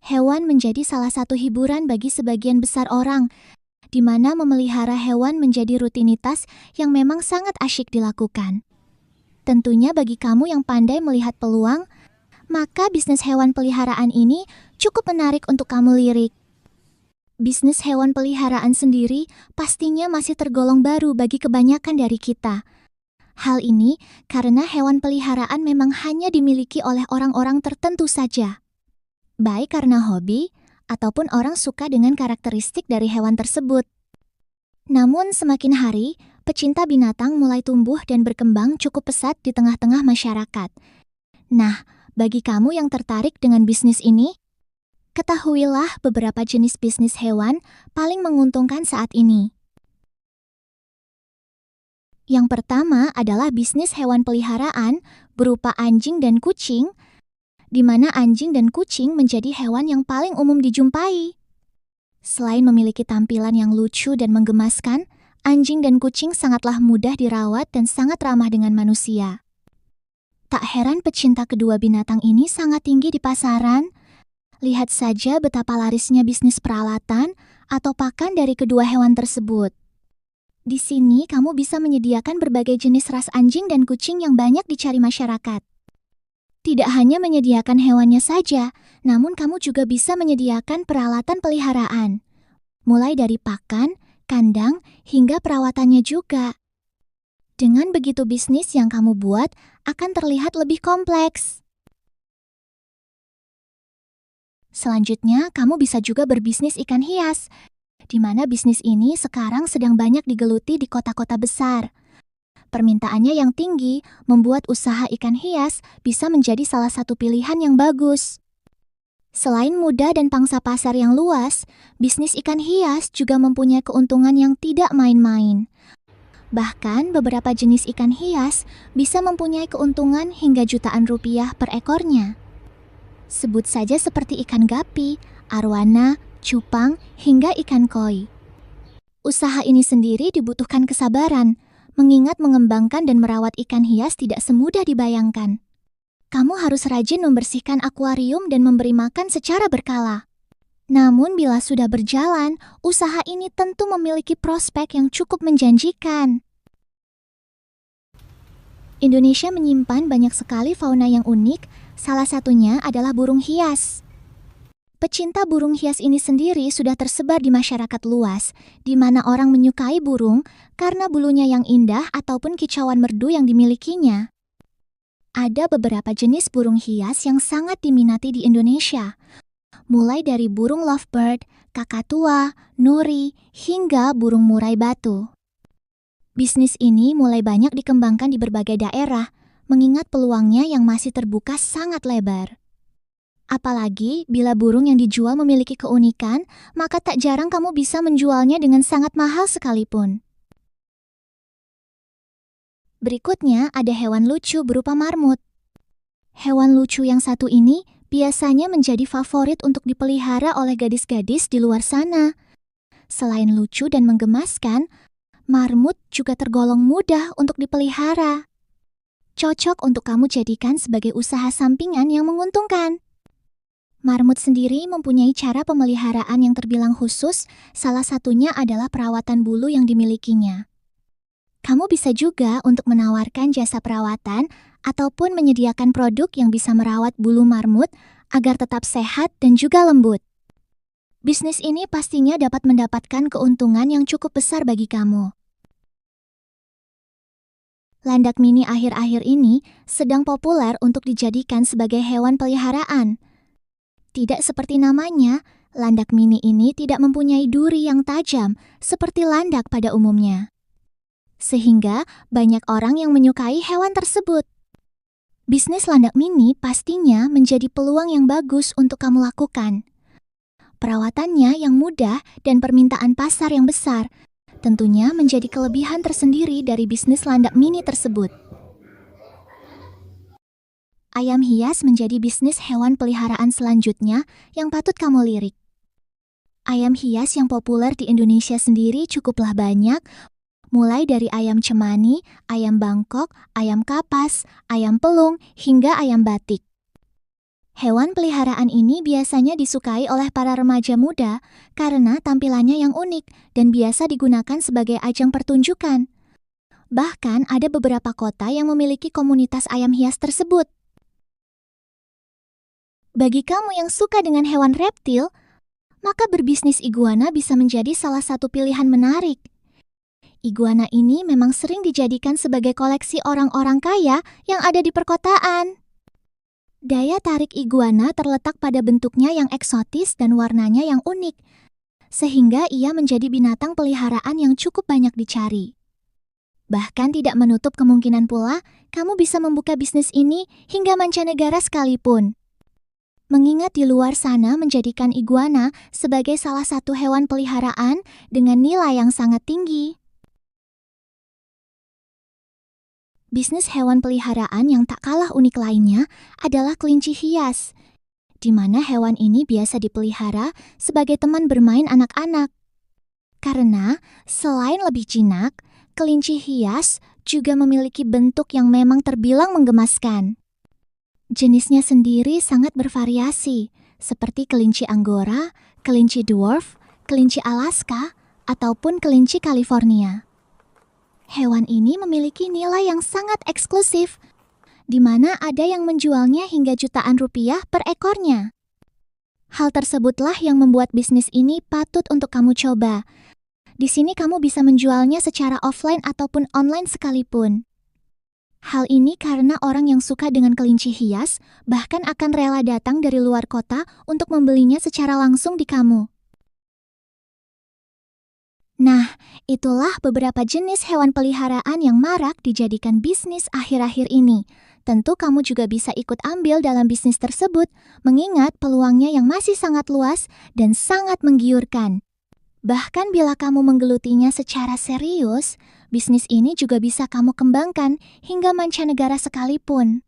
Hewan menjadi salah satu hiburan bagi sebagian besar orang, di mana memelihara hewan menjadi rutinitas yang memang sangat asyik dilakukan. Tentunya bagi kamu yang pandai melihat peluang, maka bisnis hewan peliharaan ini cukup menarik untuk kamu lirik. Bisnis hewan peliharaan sendiri pastinya masih tergolong baru bagi kebanyakan dari kita. Hal ini karena hewan peliharaan memang hanya dimiliki oleh orang-orang tertentu saja. Baik karena hobi, ataupun orang suka dengan karakteristik dari hewan tersebut. Namun semakin hari, pecinta binatang mulai tumbuh dan berkembang cukup pesat di tengah-tengah masyarakat. Nah, bagi kamu yang tertarik dengan bisnis ini, ketahuilah beberapa jenis bisnis hewan paling menguntungkan saat ini. Yang pertama adalah bisnis hewan peliharaan berupa anjing dan kucing, di mana anjing dan kucing menjadi hewan yang paling umum dijumpai. Selain memiliki tampilan yang lucu dan menggemaskan, anjing dan kucing sangatlah mudah dirawat dan sangat ramah dengan manusia. Tak heran pecinta kedua binatang ini sangat tinggi di pasaran. Lihat saja betapa larisnya bisnis peralatan atau pakan dari kedua hewan tersebut. Di sini kamu bisa menyediakan berbagai jenis ras anjing dan kucing yang banyak dicari masyarakat. Tidak hanya menyediakan hewannya saja, namun kamu juga bisa menyediakan peralatan peliharaan. Mulai dari pakan, kandang, hingga perawatannya juga. Dengan begitu bisnis yang kamu buat akan terlihat lebih kompleks. Selanjutnya, kamu bisa juga berbisnis ikan hias, di mana bisnis ini sekarang sedang banyak digeluti di kota-kota besar. Permintaannya yang tinggi membuat usaha ikan hias bisa menjadi salah satu pilihan yang bagus. Selain mudah dan pangsa pasar yang luas, bisnis ikan hias juga mempunyai keuntungan yang tidak main-main. Bahkan beberapa jenis ikan hias bisa mempunyai keuntungan hingga jutaan rupiah per ekornya. Sebut saja seperti ikan gapi, arwana, cupang, hingga ikan koi. Usaha ini sendiri dibutuhkan kesabaran, mengingat mengembangkan dan merawat ikan hias tidak semudah dibayangkan. Kamu harus rajin membersihkan akuarium dan memberi makan secara berkala. Namun bila sudah berjalan, usaha ini tentu memiliki prospek yang cukup menjanjikan. Indonesia menyimpan banyak sekali fauna yang unik, salah satunya adalah burung hias. Pecinta burung hias ini sendiri sudah tersebar di masyarakat luas, di mana orang menyukai burung karena bulunya yang indah ataupun kicauan merdu yang dimilikinya. Ada beberapa jenis burung hias yang sangat diminati di Indonesia, mulai dari burung lovebird, kakatua, nuri, hingga burung murai batu. Bisnis ini mulai banyak dikembangkan di berbagai daerah, mengingat peluangnya yang masih terbuka sangat lebar. Apalagi bila burung yang dijual memiliki keunikan, maka tak jarang kamu bisa menjualnya dengan sangat mahal sekalipun. Berikutnya ada hewan lucu berupa marmut. Hewan lucu yang satu ini biasanya menjadi favorit untuk dipelihara oleh gadis-gadis di luar sana. Selain lucu dan menggemaskan, marmut juga tergolong mudah untuk dipelihara. Cocok untuk kamu jadikan sebagai usaha sampingan yang menguntungkan. Marmut sendiri mempunyai cara pemeliharaan yang terbilang khusus, salah satunya adalah perawatan bulu yang dimilikinya. Kamu bisa juga untuk menawarkan jasa perawatan ataupun menyediakan produk yang bisa merawat bulu marmut agar tetap sehat dan juga lembut. Bisnis ini pastinya dapat mendapatkan keuntungan yang cukup besar bagi kamu. Landak mini akhir-akhir ini sedang populer untuk dijadikan sebagai hewan peliharaan. Tidak seperti namanya, landak mini ini tidak mempunyai duri yang tajam seperti landak pada umumnya. Sehingga banyak orang yang menyukai hewan tersebut. Bisnis landak mini pastinya menjadi peluang yang bagus untuk kamu lakukan. Perawatannya yang mudah dan permintaan pasar yang besar tentunya menjadi kelebihan tersendiri dari bisnis landak mini tersebut. Ayam hias menjadi bisnis hewan peliharaan selanjutnya yang patut kamu lirik. Ayam hias yang populer di Indonesia sendiri cukuplah banyak, mulai dari ayam cemani, ayam bangkok, ayam kapas, ayam pelung, hingga ayam batik. Hewan peliharaan ini biasanya disukai oleh para remaja muda karena tampilannya yang unik dan biasa digunakan sebagai ajang pertunjukan. Bahkan ada beberapa kota yang memiliki komunitas ayam hias tersebut. Bagi kamu yang suka dengan hewan reptil, maka berbisnis iguana bisa menjadi salah satu pilihan menarik. Iguana ini memang sering dijadikan sebagai koleksi orang-orang kaya yang ada di perkotaan. Daya tarik iguana terletak pada bentuknya yang eksotis dan warnanya yang unik, sehingga ia menjadi binatang peliharaan yang cukup banyak dicari. Bahkan tidak menutup kemungkinan pula kamu bisa membuka bisnis ini hingga mancanegara sekalipun. Mengingat di luar sana menjadikan iguana sebagai salah satu hewan peliharaan dengan nilai yang sangat tinggi. Bisnis hewan peliharaan yang tak kalah unik lainnya adalah kelinci hias, di mana hewan ini biasa dipelihara sebagai teman bermain anak-anak. Karena selain lebih jinak, kelinci hias juga memiliki bentuk yang memang terbilang menggemaskan. Jenisnya sendiri sangat bervariasi, seperti kelinci Anggora, kelinci dwarf, kelinci Alaska, ataupun kelinci California. Hewan ini memiliki nilai yang sangat eksklusif, di mana ada yang menjualnya hingga jutaan rupiah per ekornya. Hal tersebutlah yang membuat bisnis ini patut untuk kamu coba. Di sini kamu bisa menjualnya secara offline ataupun online sekalipun. Hal ini karena orang yang suka dengan kelinci hias bahkan akan rela datang dari luar kota untuk membelinya secara langsung di kamu. Nah, itulah beberapa jenis hewan peliharaan yang marak dijadikan bisnis akhir-akhir ini. Tentu kamu juga bisa ikut ambil dalam bisnis tersebut, mengingat peluangnya yang masih sangat luas dan sangat menggiurkan. Bahkan bila kamu menggelutinya secara serius, bisnis ini juga bisa kamu kembangkan hingga mancanegara sekalipun.